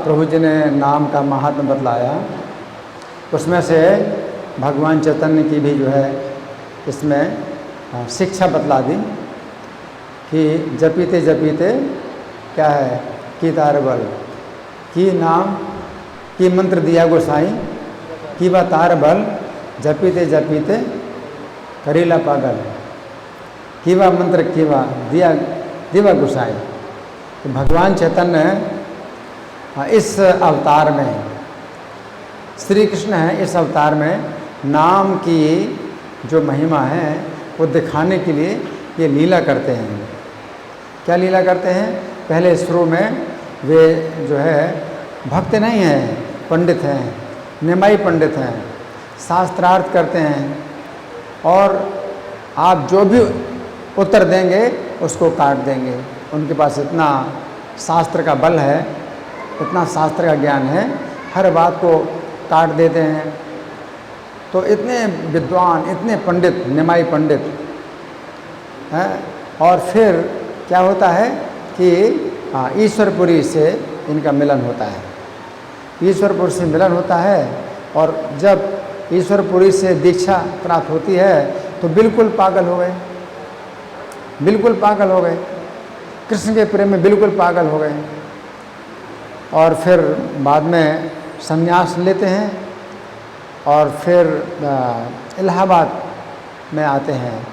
प्रभु जी ने नाम का महात्म्य बतलाया, उसमें से भगवान चैतन्य की भी जो है इसमें शिक्षा बतला दी कि जपीते जपीते क्या है कि तार बल, कि नाम की मंत्र दिया गोसाई, कि बा तार बल जपीते जपीते करीला पागल, कि बा मंत्र की बा दिया दिवा गोसाई। तो भगवान चैतन्य इस अवतार में, श्री कृष्ण है, इस अवतार में नाम की जो महिमा है वो दिखाने के लिए ये लीला करते हैं। क्या लीला करते हैं? पहले शुरू में वे जो है भक्त नहीं हैं, पंडित हैं, निमाई पंडित हैं, शास्त्रार्थ करते हैं और आप जो भी उत्तर देंगे उसको काट देंगे। उनके पास इतना शास्त्र का बल है, इतना शास्त्र का ज्ञान है, हर बात को काट देते हैं। तो इतने विद्वान, इतने पंडित, निमाई पंडित हैं। और फिर क्या होता है कि ईश्वरपुरी से इनका मिलन होता है, ईश्वरपुरी से मिलन होता है। और जब ईश्वरपुरी से दीक्षा प्राप्त होती है तो बिल्कुल पागल हो गए, बिल्कुल पागल हो गए, कृष्ण के प्रेम में बिल्कुल पागल हो गए। और फिर बाद में संन्यास लेते हैं और फिर इलाहाबाद में आते हैं,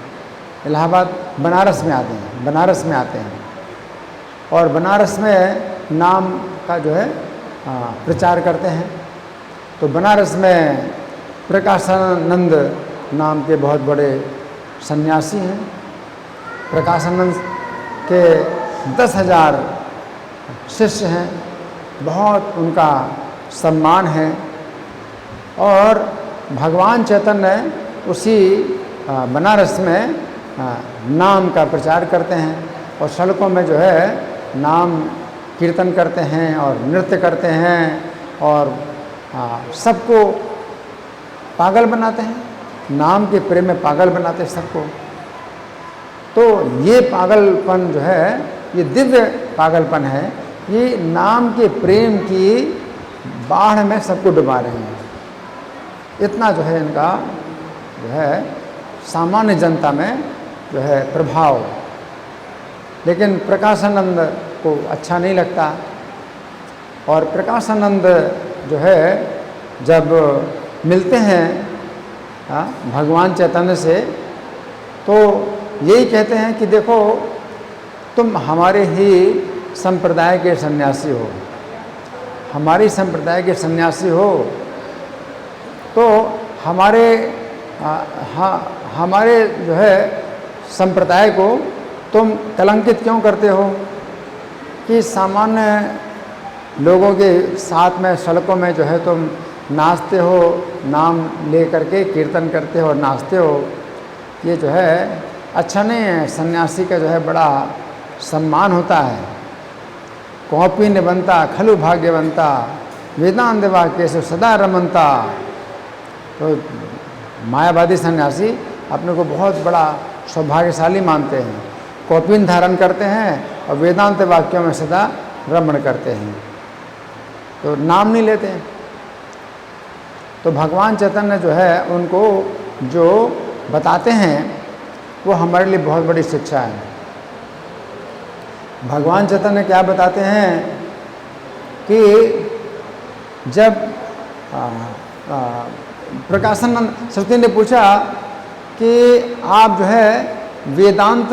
इलाहाबाद बनारस में आते हैं, बनारस में आते हैं और बनारस में नाम का जो है प्रचार करते हैं। तो बनारस में प्रकाशानंद नाम के बहुत बड़े सन्यासी हैं। प्रकाशानंद के 10,000 शिष्य हैं, बहुत उनका सम्मान है। और भगवान चैतन्य उसी बनारस में नाम का प्रचार करते हैं और सड़कों में जो है नाम कीर्तन करते हैं और नृत्य करते हैं और सबको पागल बनाते हैं, नाम के प्रेम में पागल बनाते हैं सबको। तो ये पागलपन जो है, ये दिव्य पागलपन है, ये नाम के प्रेम की बाढ़ में सबको डुबा रहे हैं। इतना जो है इनका जो है सामान्य जनता में जो है प्रभाव। लेकिन प्रकाशानंद को अच्छा नहीं लगता और प्रकाशानंद जो है जब मिलते हैं भगवान चैतन्य से तो यही कहते हैं कि देखो तुम हमारे ही संप्रदाय के सन्यासी हो, हमारी संप्रदाय के सन्यासी हो, तो हमारे जो है संप्रदाय को तुम कलंकित क्यों करते हो कि सामान्य लोगों के साथ में सड़कों में जो है तुम नाचते हो, नाम ले करके कीर्तन करते हो और नाचते हो। ये जो है अच्छा नहीं है। सन्यासी का जो है बड़ा सम्मान होता है। कॉपी ने बनता खलु भाग्यवंता, वेदांत वाक्य से सदा रमनता। तो मायावादी सन्यासी अपने को बहुत बड़ा सौभाग्यशाली मानते हैं, कौपीन धारण करते हैं और वेदांत वाक्यों में सदा रमण करते हैं, तो नाम नहीं लेते हैं। तो भगवान चैतन्य जो है उनको जो बताते हैं वो हमारे लिए बहुत बड़ी शिक्षा है। भगवान चैतन्य क्या बताते हैं कि जब प्रकाशानंद सरस्वती ने पूछा कि आप जो है वेदांत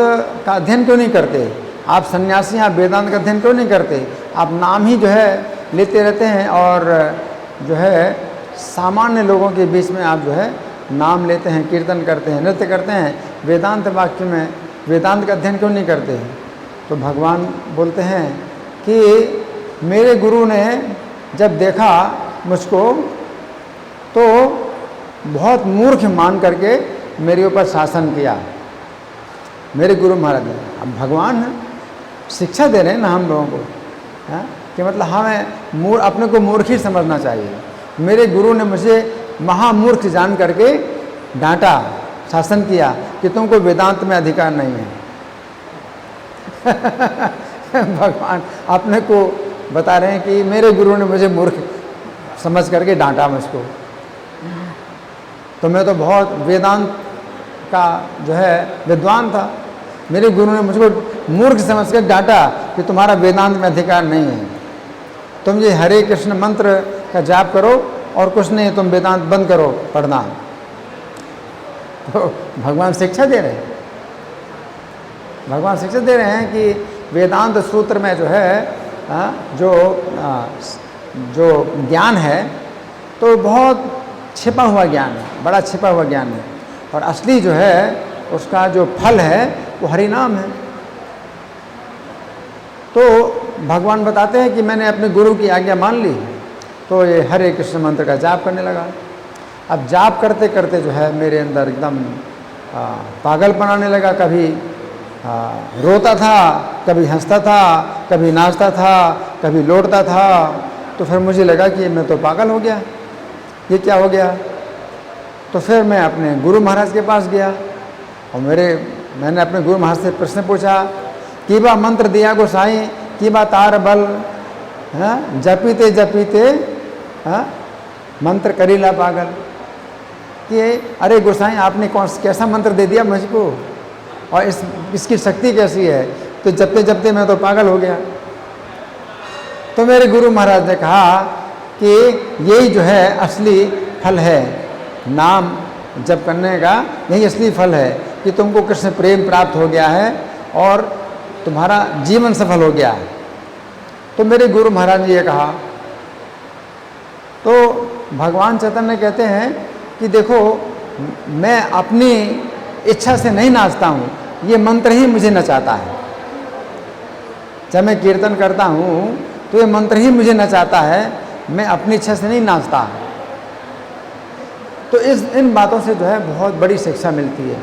का अध्ययन क्यों नहीं करते, आप सन्यासी आप वेदांत का अध्ययन क्यों नहीं करते, आप नाम ही जो है लेते रहते हैं और जो है सामान्य लोगों के बीच में आप जो है नाम लेते हैं, कीर्तन करते हैं, नृत्य करते हैं, वेदांत वाक्य में वेदांत का अध्ययन क्यों नहीं करते। तो भगवान बोलते हैं कि मेरे गुरु ने जब देखा मुझको तो बहुत मूर्ख मान करके मेरे ऊपर शासन किया। मेरे गुरु महाराज ने, अब भगवान शिक्षा दे रहे हैं ना हम लोगों को, है कि मतलब हमें अपने को मूर्ख ही समझना चाहिए। मेरे गुरु ने मुझे महामूर्ख जान करके डांटा, शासन किया कि तुमको वेदांत में अधिकार नहीं है। भगवान अपने को बता रहे हैं कि मेरे गुरु ने मुझे मूर्ख समझ करके डांटा मुझको। तो मैं तो बहुत वेदांत का जो है विद्वान था, मेरे गुरु ने मुझको मूर्ख समझ कर डांटा कि तुम्हारा वेदांत में अधिकार नहीं है, तुम ये हरे कृष्ण मंत्र का जाप करो और कुछ नहीं, तुम वेदांत बंद करो पढ़ना। तो भगवान शिक्षा दे रहे हैं, भगवान शिक्षा दे रहे हैं कि वेदांत सूत्र में जो है जो ज्ञान है तो बहुत छिपा हुआ ज्ञान है, बड़ा छिपा हुआ ज्ञान है, और असली जो है उसका जो फल है वो हरि नाम है। तो भगवान बताते हैं कि मैंने अपने गुरु की आज्ञा मान ली, तो ये हरे कृष्ण मंत्र का जाप करने लगा। अब जाप करते करते जो है मेरे अंदर एकदम पागलपन आने लगा, कभी रोता था, कभी हंसता था, कभी नाचता था, कभी लौटता था। तो फिर मुझे लगा कि मैं तो पागल हो गया, ये क्या हो गया। तो फिर मैं अपने गुरु महाराज के पास गया और मैंने अपने गुरु महाराज से प्रश्न पूछा कि बा मंत्र दिया गोसाई कि बा तार बल, जपीते जपीते मंत्र करीला पागल, कि अरे गोसाई आपने कैसा मंत्र दे दिया मुझको, और इसकी शक्ति कैसी है, तो जपते जपते मैं तो पागल हो गया। तो मेरे गुरु महाराज ने कहा कि यही जो है असली फल है, नाम जप करने का यही असली फल है कि तुमको कृष्ण प्रेम प्राप्त हो गया है और तुम्हारा जीवन सफल हो गया है। तो मेरे गुरु महाराज ने ये कहा। तो भगवान चैतन्य कहते हैं कि देखो, मैं अपनी इच्छा से नहीं नाचता हूँ, ये मंत्र ही मुझे नचाता है। जब मैं कीर्तन करता हूँ तो ये मंत्र ही मुझे नचाता है, मैं अपनी इच्छा से नहीं नाचता। तो इन बातों से जो है बहुत बड़ी शिक्षा मिलती है,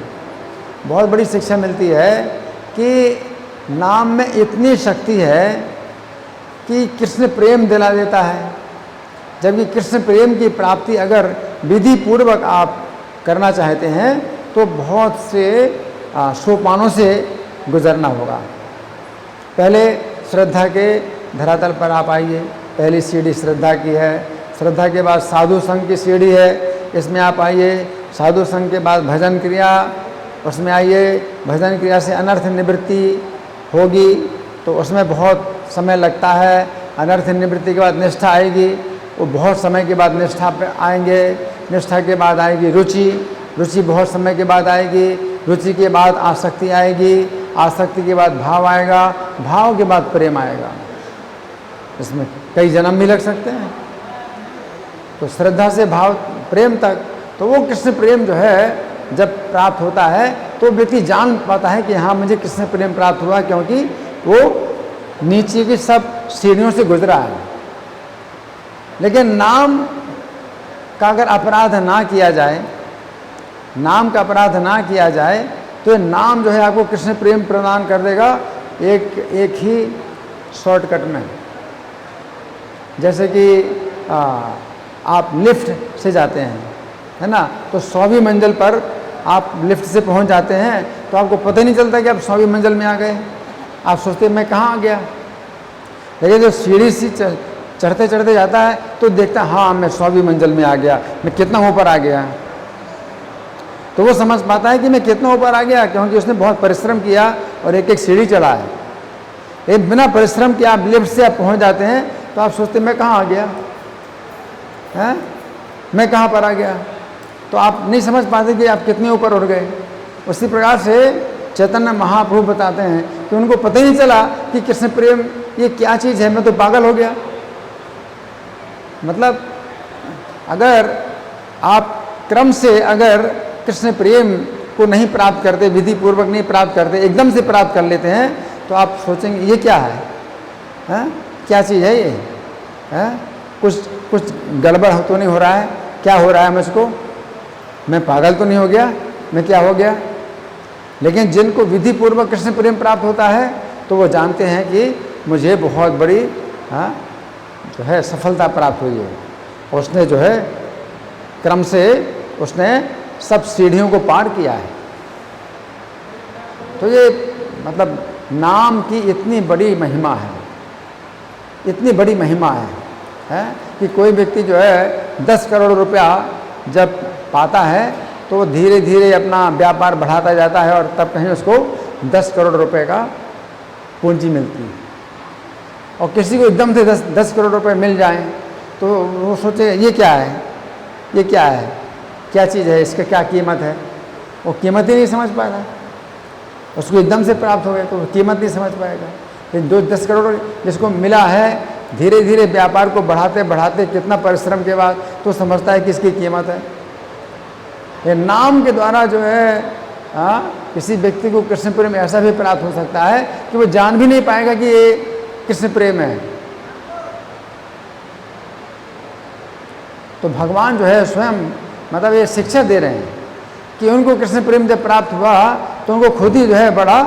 बहुत बड़ी शिक्षा मिलती है कि नाम में इतनी शक्ति है कि कृष्ण प्रेम दिला देता है। जबकि कृष्ण प्रेम की प्राप्ति अगर विधि पूर्वक आप करना चाहते हैं तो बहुत से सोपानों से गुजरना होगा। पहले श्रद्धा के धरातल पर आप आइए, पहली सीढ़ी श्रद्धा की है, श्रद्धा के बाद साधु संघ की सीढ़ी है, इसमें आप आइए। साधु संघ के बाद भजन क्रिया, उसमें आइए। भजन क्रिया से अनर्थ निवृत्ति होगी तो उसमें बहुत समय लगता है। अनर्थ निवृत्ति के बाद निष्ठा आएगी, वो बहुत समय के बाद निष्ठा पे आएंगे। निष्ठा के बाद आएगी रुचि, रुचि बहुत समय के बाद आएगी। रुचि के बाद आसक्ति आएगी, आसक्ति के बाद भाव आएगा, भाव के बाद प्रेम आएगा। इसमें कई जन्म भी लग सकते हैं। तो श्रद्धा से भाव प्रेम तक, तो वो कृष्ण प्रेम जो है जब प्राप्त होता है तो व्यक्ति जान पाता है कि हाँ मुझे कृष्ण प्रेम प्राप्त हुआ, क्योंकि वो नीचे की सब सीढ़ियों से गुजरा है। लेकिन नाम का अगर अपराध ना किया जाए, नाम का अपराध ना किया जाए तो ये नाम जो है आपको कृष्ण प्रेम प्रदान कर देगा एक ही शॉर्टकट में। जैसे कि आप लिफ्ट से जाते हैं, है ना, तो 100वीं मंजिल पर आप लिफ्ट से पहुंच जाते हैं तो आपको पता ही नहीं चलता कि आप 100वीं मंजिल में आ गए। आप सोचते हैं मैं कहाँ आ गया। लेकिन जो सीढ़ी सी चढ़ते चढ़ते जाता है तो देखता है हाँ मैं 100वीं मंजिल में आ गया, मैं कितना ऊपर आ गया। तो वो समझ पाता है कि मैं कितना ऊपर आ गया, क्योंकि उसने बहुत परिश्रम किया और एक एक सीढ़ी चढ़ा है। एक बिना परिश्रम के आप लिफ्ट से आप पहुंच जाते हैं तो आप सोचते मैं कहाँ आ गया, हैं, मैं कहाँ पर आ गया। तो आप नहीं समझ पाते कि आप कितने ऊपर उठ गए। उसी प्रकार से चैतन्य महाप्रभु बताते हैं कि उनको पता ही नहीं चला कि कृष्ण प्रेम ये क्या चीज़ है, मैं तो पागल हो गया। मतलब अगर आप क्रम से अगर कृष्ण प्रेम को नहीं प्राप्त करते, विधि पूर्वक नहीं प्राप्त करते, एकदम से प्राप्त कर लेते हैं तो आप सोचेंगे ये क्या है, क्या चीज़ है ये, कुछ गड़बड़ तो नहीं हो रहा है, क्या हो रहा है मुझको, मैं पागल तो नहीं हो गया, मैं क्या हो गया। लेकिन जिनको विधि पूर्वक कृष्ण प्रेम प्राप्त होता है तो वो जानते हैं कि मुझे बहुत बड़ी जो है सफलता प्राप्त हुई है। उसने जो है क्रम से उसने सब सीढ़ियों को पार किया है। तो ये मतलब नाम की इतनी बड़ी महिमा है, इतनी बड़ी महिमा है कि कोई व्यक्ति जो है 10 करोड़ रुपया जब पाता है तो वो धीरे धीरे अपना व्यापार बढ़ाता जाता है और तब कहीं उसको 10 करोड़ रुपए का पूंजी मिलती है। और किसी को एकदम से 10 करोड़ रुपए मिल जाएं तो वो सोचे ये क्या है, ये क्या है, क्या चीज़ है, इसका क्या कीमत है। वो कीमत ही नहीं समझ पाएगा। उसको एकदम से प्राप्त हो गया तो कीमत नहीं समझ पाएगा। लेकिन जो 10 करोड़ जिसको मिला है, धीरे धीरे व्यापार को बढ़ाते बढ़ाते कितना परिश्रम के बाद तो समझता है कि इसकी कीमत है। ये नाम के द्वारा जो है किसी व्यक्ति को कृष्ण प्रेम ऐसा भी प्राप्त हो सकता है कि वो जान भी नहीं पाएगा कि ये कृष्ण प्रेम है। तो भगवान जो है स्वयं मतलब ये शिक्षा दे रहे हैं कि उनको कृष्ण प्रेम जब प्राप्त हुआ तो उनको खुद ही जो है बड़ा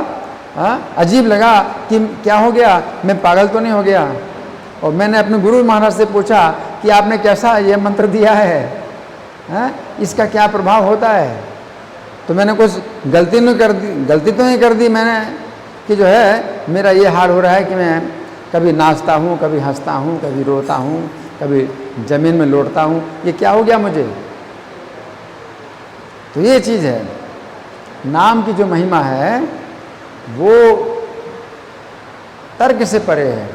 अजीब लगा कि क्या हो गया, मैं पागल तो नहीं हो गया। और मैंने अपने गुरु महाराज से पूछा कि आपने कैसा ये मंत्र दिया है, इसका क्या प्रभाव होता है। तो मैंने कुछ गलती तो नहीं कर दी मैंने कि जो है मेरा ये हाल हो रहा है कि मैं कभी नाचता हूँ, कभी हंसता हूँ, कभी रोता हूँ, कभी ज़मीन में लौटता हूँ, ये क्या हो गया मुझे। तो ये चीज़ है, नाम की जो महिमा है वो तर्क से परे है।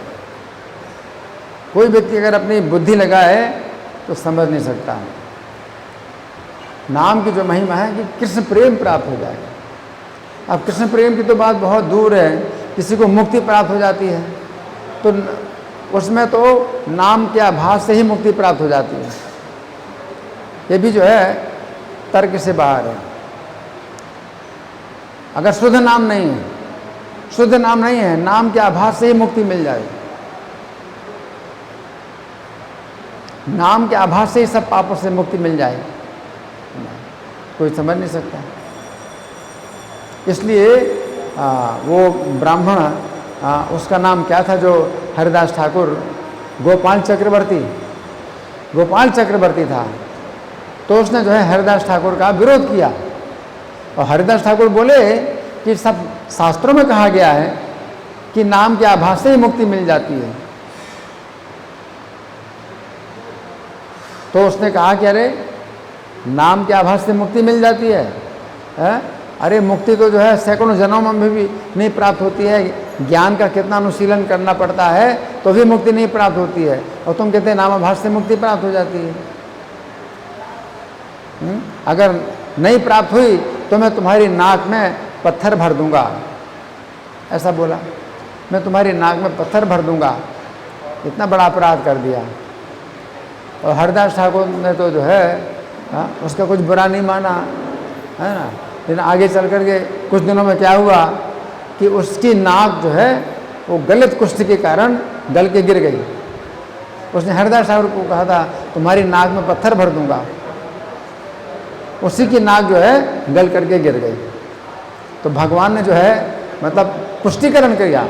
कोई व्यक्ति अगर अपनी बुद्धि लगाए तो समझ नहीं सकता। नाम की जो महिमा है कि कृष्ण प्रेम प्राप्त हो जाएगा। अब कृष्ण प्रेम की तो बात बहुत दूर है, किसी को मुक्ति प्राप्त हो जाती है तो उसमें तो नाम के आभास से ही मुक्ति प्राप्त हो जाती है। ये भी जो है तर्क से बाहर है। अगर शुद्ध नाम नहीं है, शुद्ध नाम नहीं है, नाम के आभास से ही मुक्ति मिल जाएगी। नाम के आभास से ही सब पापों से मुक्ति मिल जाएगी, कोई समझ नहीं सकता। इसलिए वो ब्राह्मण उसका नाम क्या था जो हरिदास ठाकुर, गोपाल चक्रवर्ती था। तो उसने जो है हरिदास ठाकुर का विरोध किया और हरिदास ठाकुर बोले कि सब शास्त्रों में कहा गया है कि नाम के आभास से ही मुक्ति मिल जाती है। तो उसने कहा कि अरे नाम के आभास से मुक्ति मिल जाती है, अरे मुक्ति तो जो है सैकड़ों जन्मों में भी नहीं प्राप्त होती है, ज्ञान का कितना अनुशीलन करना पड़ता है तो भी मुक्ति नहीं प्राप्त होती है, और तुम कहते हैं नामाभास से मुक्ति प्राप्त हो जाती है। अगर नहीं प्राप्त हुई तो मैं तुम्हारी नाक में पत्थर भर दूंगा, ऐसा बोला, मैं तुम्हारी नाक में पत्थर भर दूंगा। इतना बड़ा अपराध कर दिया। और हरिदास ठाकुर ने तो जो है उसका कुछ बुरा नहीं माना, है ना। लेकिन आगे चल कर के कुछ दिनों में क्या हुआ कि उसकी नाक जो है वो गलत कुष्ठ के कारण गल के गिर गई। उसने हरिदास ठाकुर को कहा था तुम्हारी नाक में पत्थर भर दूंगा, उसी की नाक जो है गल करके गिर गई। तो भगवान ने जो है मतलब पुष्टिकरण किया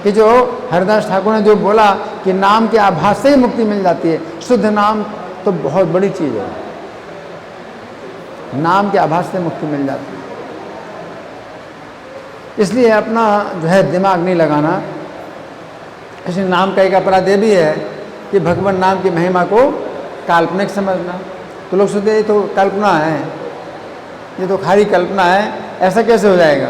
कि जो हरिदास ठाकुर ने जो बोला कि नाम के आभास से ही मुक्ति मिल जाती है, शुद्ध नाम तो बहुत बड़ी चीज़ है, नाम के आभास से मुक्ति मिल जाती है। इसलिए अपना जो है दिमाग नहीं लगाना। इसलिए नाम का एक अपराध ये भी है कि भगवान नाम की महिमा को काल्पनिक समझना। तो लोग सोचते ये तो कल्पना है, ये तो खाली कल्पना है, ऐसा कैसे हो जाएगा।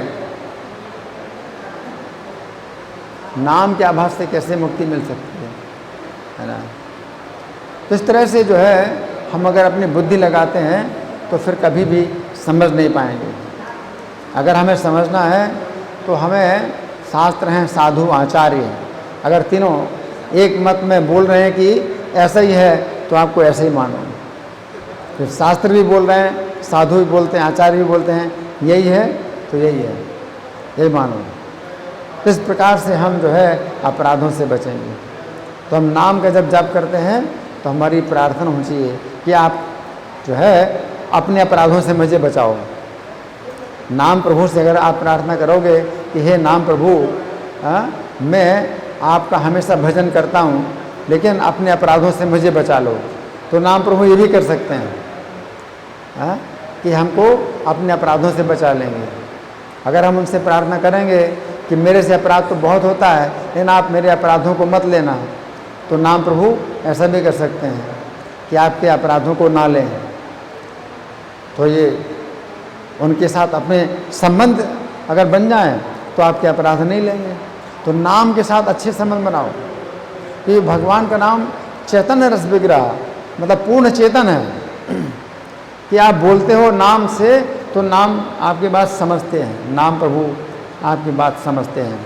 नाम के आभास से कैसे मुक्ति मिल सकती है ना। तो इस तरह से जो है हम अगर अपनी बुद्धि लगाते हैं तो फिर कभी भी समझ नहीं पाएंगे। अगर हमें समझना है तो हमें शास्त्र हैं, साधु, आचार्य हैं, अगर तीनों एक मत में बोल रहे हैं कि ऐसा ही है तो आपको ऐसे ही मानो। फिर शास्त्र भी बोल रहे हैं, साधु भी बोलते हैं, आचार्य भी बोलते हैं यही है तो यही है, यही मानो। इस प्रकार से हम जो है अपराधों से बचेंगे। तो हम नाम का जब जाप करते हैं तो हमारी प्रार्थना होनी चाहिए कि आप जो है अपने अपराधों से मुझे बचाओ। नाम प्रभु से अगर आप प्रार्थना करोगे कि हे नाम प्रभु, मैं आपका हमेशा भजन करता हूँ लेकिन अपने अपराधों से मुझे बचा लो, तो नाम प्रभु ये भी कर सकते हैं कि हमको अपने अपराधों से बचा लेंगे। अगर हम उनसे प्रार्थना करेंगे कि कि मेरे से अपराध तो बहुत होता है, लेकिन आप मेरे अपराधों को मत लेना। तो नाम प्रभु ऐसा भी कर सकते हैं कि आपके अपराधों को ना लें, तो ये उनके साथ अपने संबंध अगर बन जाएं तो आपके अपराध नहीं लेंगे। तो नाम के साथ अच्छे संबंध बनाओ। कि भगवान का नाम चैतन्य रस विग्रह, मतलब पूर्ण चेतन है कि आप बोलते हो नाम से तो नाम आपकी बात समझते हैं, नाम प्रभु आपकी बात समझते हैं।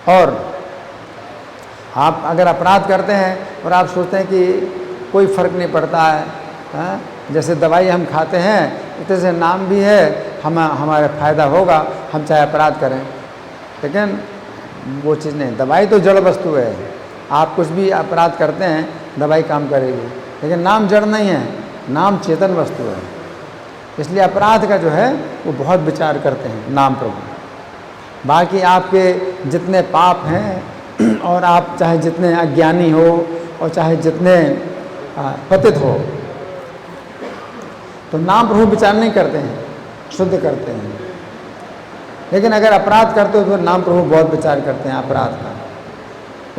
और आप अगर अपराध करते हैं और आप सोचते हैं कि कोई फर्क नहीं पड़ता है, हाँ? जैसे दवाई हम खाते हैं उतने से नाम भी है, हमारा फ़ायदा होगा, हम चाहे अपराध करें, लेकिन वो चीज़ नहीं। दवाई तो जड़ वस्तु है, आप कुछ भी अपराध करते हैं दवाई काम करेगी, लेकिन नाम जड़ नहीं है, नाम चेतन वस्तु है। इसलिए अपराध का जो है वो बहुत विचार करते हैं नाम प्रभु। बाकी आपके जितने पाप हैं और आप चाहे जितने अज्ञानी हो और चाहे जितने पतित हो, तो नाम प्रभु विचार नहीं करते हैं, शुद्ध करते हैं। लेकिन अगर अपराध करते हो तो नाम प्रभु बहुत विचार करते हैं अपराध का।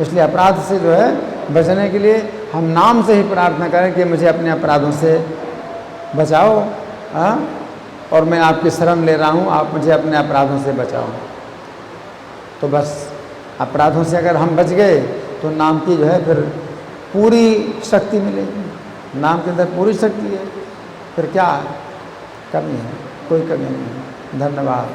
इसलिए अपराध से जो है बचने के लिए हम नाम से ही प्रार्थना करें कि मुझे अपने अपराधों से बचाओ, हाँ? और मैं आपकी शरण ले रहा हूँ, आप मुझे अपने अपराधों से बचाओ। तो बस अपराधों से अगर हम बच गए तो नाम की जो है फिर पूरी शक्ति मिलेगी। नाम के अंदर पूरी शक्ति है, फिर क्या कमी है? कोई कमी नहीं। धन्यवाद।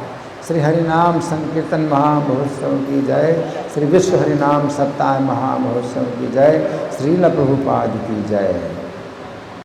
श्री हरिनाम संकीर्तन महामहोत्सव की जय। श्री विश्व हरिनाम सप्ताह महामहोत्सव की जय। श्रील प्रभुपाद की जय।